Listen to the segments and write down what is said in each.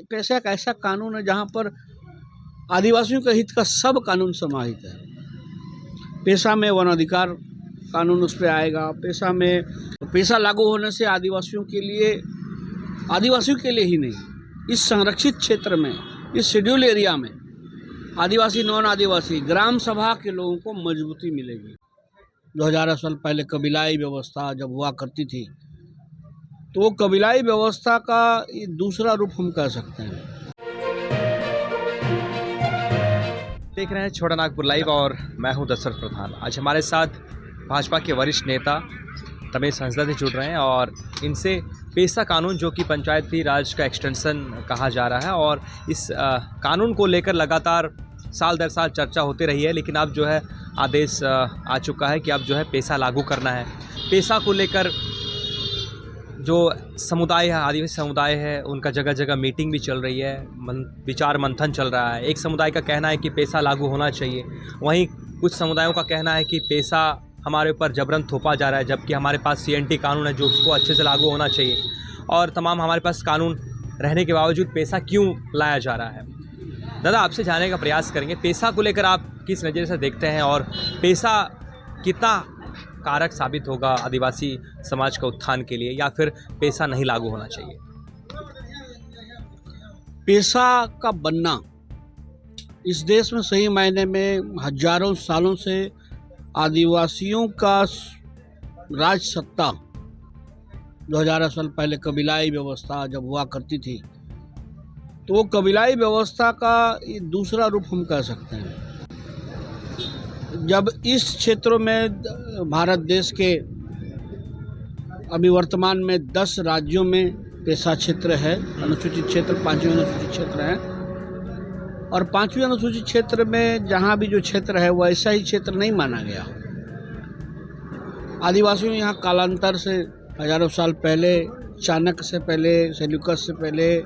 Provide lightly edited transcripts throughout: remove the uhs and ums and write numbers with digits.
पेशा एक ऐसा कानून है जहाँ पर आदिवासियों के हित का सब कानून समाहित है। पेशा में वन अधिकार कानून उस पर आएगा। पेशा लागू होने से आदिवासियों के लिए ही नहीं, इस संरक्षित क्षेत्र में, इस शेड्यूल एरिया में आदिवासी नॉन आदिवासी ग्राम सभा के लोगों को मजबूती मिलेगी। 2000 साल पहले कबीलाई व्यवस्था जब हुआ करती थी, तो वो कबीलाई व्यवस्था का ये दूसरा रूप हम कह सकते हैं। देख रहे हैं छोटा नागपुर लाइव और मैं हूं दशरथ प्रधान। आज हमारे साथ भाजपा के वरिष्ठ नेता रमेश हंसदा जी जुड़ रहे हैं और इनसे पेशा कानून, जो कि पंचायती राज का एक्सटेंशन कहा जा रहा है, और इस कानून को लेकर लगातार साल दर साल चर्चा होती रही है, लेकिन अब जो है आदेश आ चुका है कि अब जो है पेशा लागू करना है। पेशा को लेकर जो समुदाय है, आदिवासी समुदाय है, उनका जगह जगह मीटिंग भी चल रही है, विचार मंथन चल रहा है। एक समुदाय का कहना है कि पेशा लागू होना चाहिए, वहीं कुछ समुदायों का कहना है कि पेशा हमारे ऊपर जबरन थोपा जा रहा है, जबकि हमारे पास CNT कानून है जो उसको अच्छे से लागू होना चाहिए, और तमाम हमारे पास कानून रहने के बावजूद पेशा क्यों लाया जा रहा है। दादा, आपसे जानने का प्रयास करेंगे, पेशा को लेकर आप किस नज़रिए से देखते हैं और पेशा कितना कारक साबित होगा आदिवासी समाज का उत्थान के लिए, या फिर पेशा नहीं लागू होना चाहिए? पेशा का बनना इस देश में सही मायने में हजारों सालों से आदिवासियों का राज सत्ता, 2000 साल पहले कबीलाई व्यवस्था जब हुआ करती थी, तो वो कबीलाई व्यवस्था का ये दूसरा रूप हम कह सकते हैं। जब इस क्षेत्रों में भारत देश के अभी वर्तमान में 10 राज्यों में पेशा क्षेत्र है, अनुसूचित क्षेत्र 5वीं अनुसूचित क्षेत्र है, और 5वीं अनुसूचित क्षेत्र में जहाँ भी जो क्षेत्र है वो ऐसा ही क्षेत्र नहीं माना गया। आदिवासियों यहाँ कालांतर से हजारों साल पहले, चाणक्य से पहले, सेल्यूकस से पहले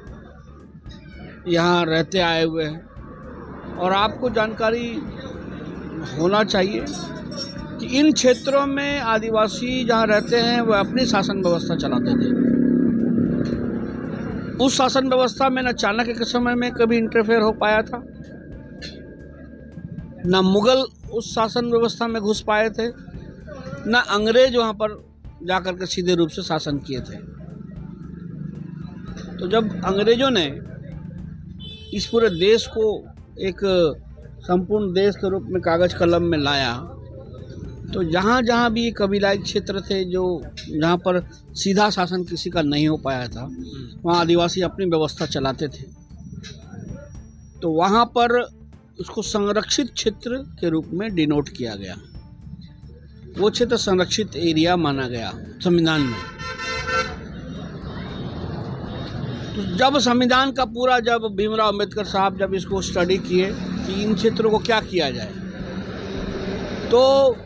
यहाँ रहते आए हुए हैं, और आपको जानकारी होना चाहिए कि इन क्षेत्रों में आदिवासी जहाँ रहते हैं वह अपनी शासन व्यवस्था चलाते थे। उस शासन व्यवस्था में न चाणक्य के समय में कभी इंटरफेयर हो पाया था, न मुगल उस शासन व्यवस्था में घुस पाए थे, न अंग्रेज वहाँ पर जाकर के सीधे रूप से शासन किए थे। तो जब अंग्रेजों ने इस पूरे देश को एक संपूर्ण देश के रूप में कागज कलम में लाया, तो जहाँ जहाँ भी कबीलाई क्षेत्र थे जहाँ पर सीधा शासन किसी का नहीं हो पाया था, वहाँ आदिवासी अपनी व्यवस्था चलाते थे। तो वहाँ पर उसको संरक्षित क्षेत्र के रूप में डिनोट किया गया, वो क्षेत्र संरक्षित एरिया माना गया संविधान में। तो जब संविधान का पूरा, जब भीमराव अम्बेडकर साहब जब इसको स्टडी किए कि इन क्षेत्रों को क्या किया जाए, तो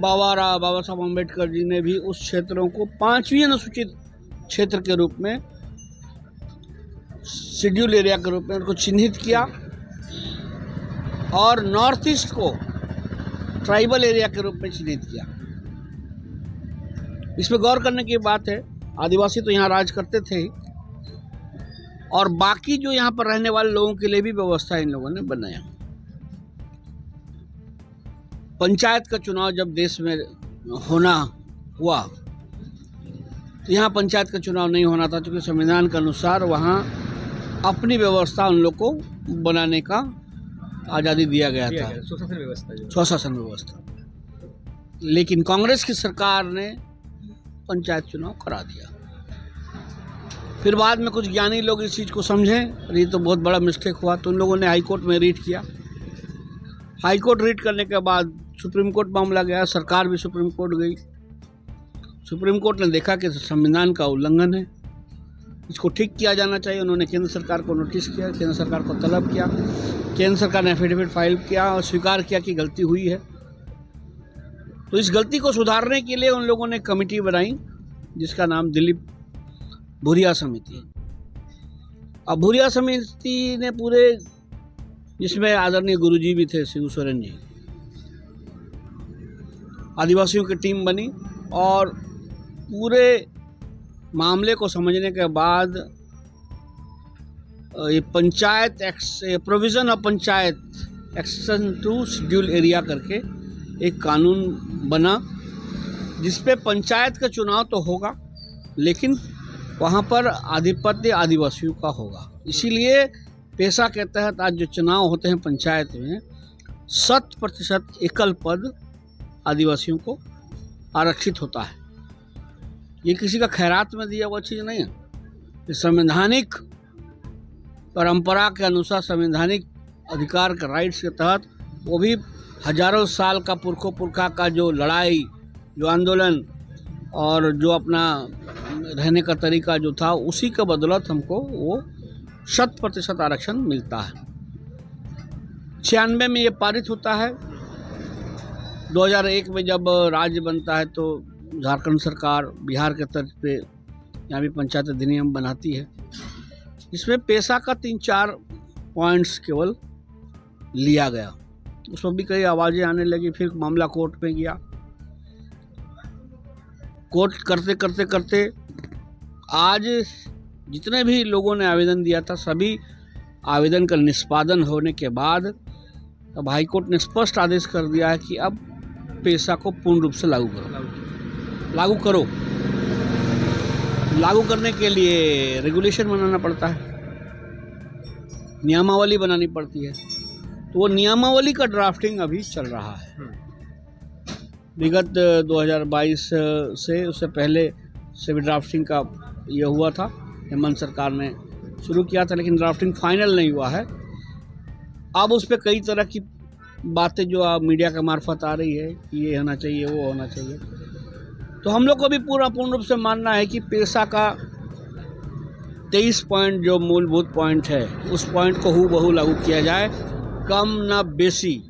बाबा साहब अम्बेडकर जी ने भी उस क्षेत्रों को 5वीं अनुसूचित क्षेत्र के रूप में, शेड्यूल एरिया के रूप में उनको चिन्हित किया, और नॉर्थ ईस्ट को ट्राइबल एरिया के रूप में चिन्हित किया। इसमें गौर करने की बात है, आदिवासी तो यहाँ राज करते थे, और बाकी जो यहाँ पर रहने वाले लोगों के लिए भी व्यवस्था इन लोगों ने बनाया। पंचायत का चुनाव जब देश में हुआ, तो यहाँ पंचायत का चुनाव नहीं होना था, क्योंकि संविधान के अनुसार वहाँ अपनी व्यवस्था उन लोग को बनाने का आज़ादी दिया गया था, स्वशासन व्यवस्था। लेकिन कांग्रेस की सरकार ने पंचायत चुनाव करा दिया। फिर बाद में कुछ ज्ञानी लोग इस चीज़ को समझें, ये तो बहुत बड़ा मिस्टेक हुआ, तो उन लोगों ने हाई कोर्ट में रीट किया। हाई कोर्ट रीट करने के बाद सुप्रीम कोर्ट मामला गया, सरकार भी सुप्रीम कोर्ट गई। सुप्रीम कोर्ट ने देखा कि संविधान का उल्लंघन है, इसको ठीक किया जाना चाहिए। उन्होंने केंद्र सरकार को नोटिस किया, केंद्र सरकार को तलब किया, केंद्र सरकार ने एफिडेविट फाइल किया और स्वीकार किया कि गलती हुई है। तो इस गलती को सुधारने के लिए उन लोगों ने कमेटी बनाई, जिसका नाम दिलीप भूरिया समिति। अब भूरिया समिति ने पूरे, जिसमें आदरणीय गुरुजी भी थे, शिव सोरेन जी, आदिवासियों की टीम बनी, और पूरे मामले को समझने के बाद ये panchayat provision of panchayat extension to schedule area करके एक कानून बना, जिस पे पंचायत का चुनाव तो होगा लेकिन वहाँ पर आधिपत्य आदिवासियों का होगा। इसीलिए पेशा के तहत आज जो चुनाव होते हैं पंचायत में 100% एकल पद आदिवासियों को आरक्षित होता है। ये किसी का खैरात में दिया हुआ चीज़ नहीं है। ये संवैधानिक परंपरा के अनुसार संवैधानिक अधिकार के राइट्स के तहत, वो भी हजारों साल का पुरखा का जो लड़ाई, जो आंदोलन और जो अपना रहने का तरीका जो था, उसी के बदौलत हमको वो 100% आरक्षण मिलता है। 96 में ये पारित होता है। 2001 में जब राज्य बनता है तो झारखंड सरकार बिहार के तर्ज पे यहाँ भी पंचायत अधिनियम बनाती है। इसमें पेशा का 3-4 पॉइंट्स केवल लिया गया। उसमें भी कई आवाज़ें आने लगी, फिर मामला कोर्ट में गया। कोर्ट करते करते करते आज जितने भी लोगों ने आवेदन दिया था, सभी आवेदन का निष्पादन होने के बाद अब हाई कोर्ट ने स्पष्ट आदेश कर दिया है कि अब पेशा को पूर्ण रूप से लागू करो। लागू करने के लिए रेगुलेशन बनाना पड़ता है, नियमावली बनानी पड़ती है। तो वो नियमावली का ड्राफ्टिंग अभी चल रहा है। विगत 2022 से उससे पहले से भी ड्राफ्टिंग का ये हुआ था, हेमंत सरकार ने शुरू किया था, लेकिन ड्राफ्टिंग फाइनल नहीं हुआ है। अब उस पर कई तरह की बातें जो आप मीडिया के मार्फत आ रही है कि ये होना चाहिए, वो होना चाहिए। तो हम लोग को भी पूर्ण रूप से मानना है कि पेशा का 23 पॉइंट जो मूलभूत पॉइंट है, उस पॉइंट को हूबहू लागू किया जाए, कम ना बेसी।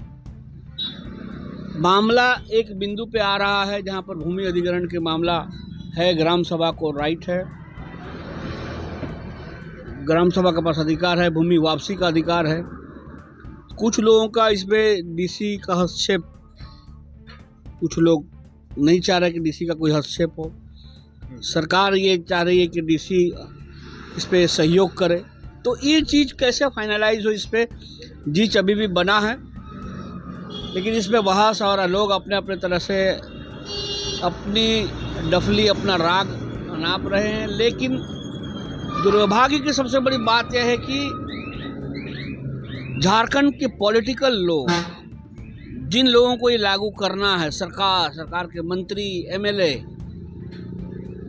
मामला एक बिंदु पे आ रहा है जहाँ पर भूमि अधिग्रहण के मामला है। ग्राम सभा को राइट है, ग्राम सभा के पास अधिकार है, भूमि वापसी का अधिकार है। कुछ लोगों का इसमें डीसी का हस्तक्षेप, कुछ लोग नहीं चाह रहे कि डीसी का कोई हस्तक्षेप हो। सरकार ये चाह रही है कि डीसी इस पे सहयोग करे। तो ये चीज़ कैसे फाइनलाइज हो, इस पे जीच अभी भी बना है, लेकिन इसमें बहस और लोग अपने अपने तरह से अपनी डफली, अपना राग नाप रहे हैं। लेकिन दुर्भाग्य की सबसे बड़ी बात यह है कि झारखंड के पॉलिटिकल लोग, जिन लोगों को ये लागू करना है, सरकार के मंत्री, एमएलए,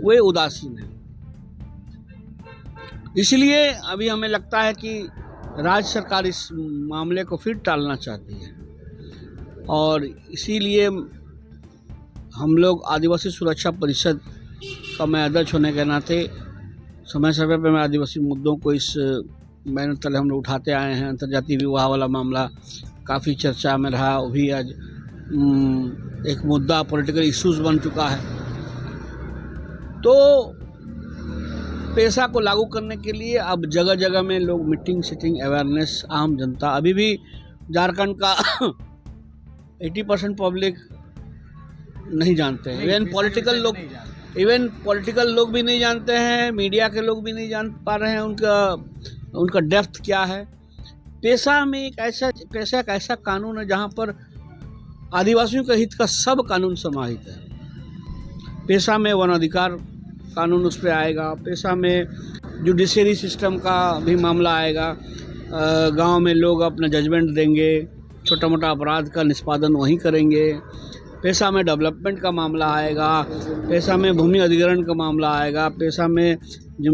वे उदासीन हैं। इसलिए अभी हमें लगता है कि राज्य सरकार इस मामले को फिर टालना चाहती है, और इसीलिए हम लोग आदिवासी सुरक्षा परिषद का मैं अध्यक्ष होने के नाते समय समय पर मैं आदिवासी मुद्दों को इस मैंने तले हम लोग उठाते आए हैं। अंतर्जातीय विवाह वाला मामला काफ़ी चर्चा में रहा, वो भी आज एक मुद्दा, पॉलिटिकल इश्यूज बन चुका है। तो पेशा को लागू करने के लिए अब जगह जगह में लोग मीटिंग सिटिंग, अवेयरनेस, आम जनता, अभी भी झारखंड का 80% पब्लिक नहीं जानते हैं। इवन पॉलिटिकल लोग भी नहीं जानते हैं, मीडिया के लोग भी नहीं जान पा रहे हैं उनका डेप्थ क्या है। पेशा में एक ऐसा कानून है जहाँ पर आदिवासियों के हित का सब कानून समाहित है। पेशा में वन अधिकार कानून उस पर आएगा, पेशा में जुडिशरी सिस्टम का भी मामला आएगा। गांव में लोग अपना जजमेंट देंगे, छोटा मोटा अपराध का निष्पादन वहीं करेंगे। पेशा में डेवलपमेंट का मामला आएगा, पेशा में भूमि अधिग्रहण का मामला आएगा, पेशा में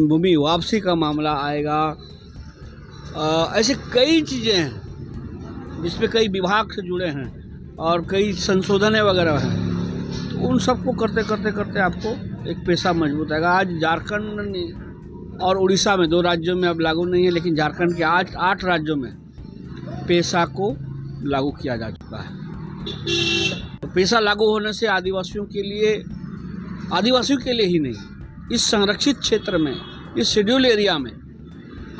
भूमि वापसी का मामला आएगा। ऐसे कई चीज़ें हैं जिसमें कई विभाग से जुड़े हैं और कई संशोधन वगैरह हैं। तो उन सबको करते करते करते आपको एक पेशा मजबूत आएगा। आज झारखंड और उड़ीसा में 2 राज्यों में अब लागू नहीं है, लेकिन झारखंड के 8 राज्यों में पेशा को लागू किया जा चुका है। तो पेशा लागू होने से आदिवासियों के लिए ही नहीं, इस संरक्षित क्षेत्र में, इस शेड्यूल एरिया में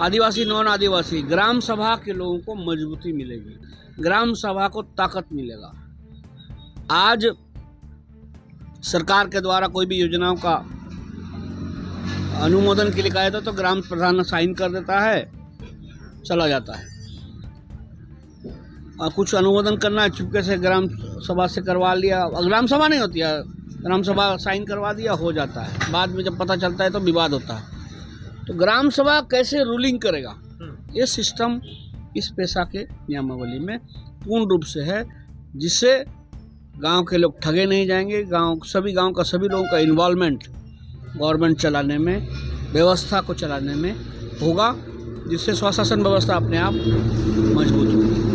आदिवासी, नॉन आदिवासी, ग्राम सभा के लोगों को मजबूती मिलेगी, ग्राम सभा को ताकत मिलेगा। आज सरकार के द्वारा कोई भी योजनाओं का अनुमोदन के लिए कहा जाता है तो ग्राम प्रधान साइन कर देता है चला जाता है। और कुछ अनुमोदन करना है, चुपके से ग्राम सभा से करवा लिया, ग्राम सभा नहीं होती है, ग्राम सभा साइन करवा दिया, हो जाता है। बाद में जब पता चलता है तो विवाद होता है। तो ग्राम सभा कैसे रूलिंग करेगा, ये सिस्टम इस पेशा के नियमावली में पूर्ण रूप से है, जिससे गांव के लोग ठगे नहीं जाएंगे। सभी गांव का सभी लोगों का इन्वॉल्वमेंट गवर्नमेंट चलाने में, व्यवस्था को चलाने में होगा, जिससे स्वशासन व्यवस्था अपने आप मजबूत होगी।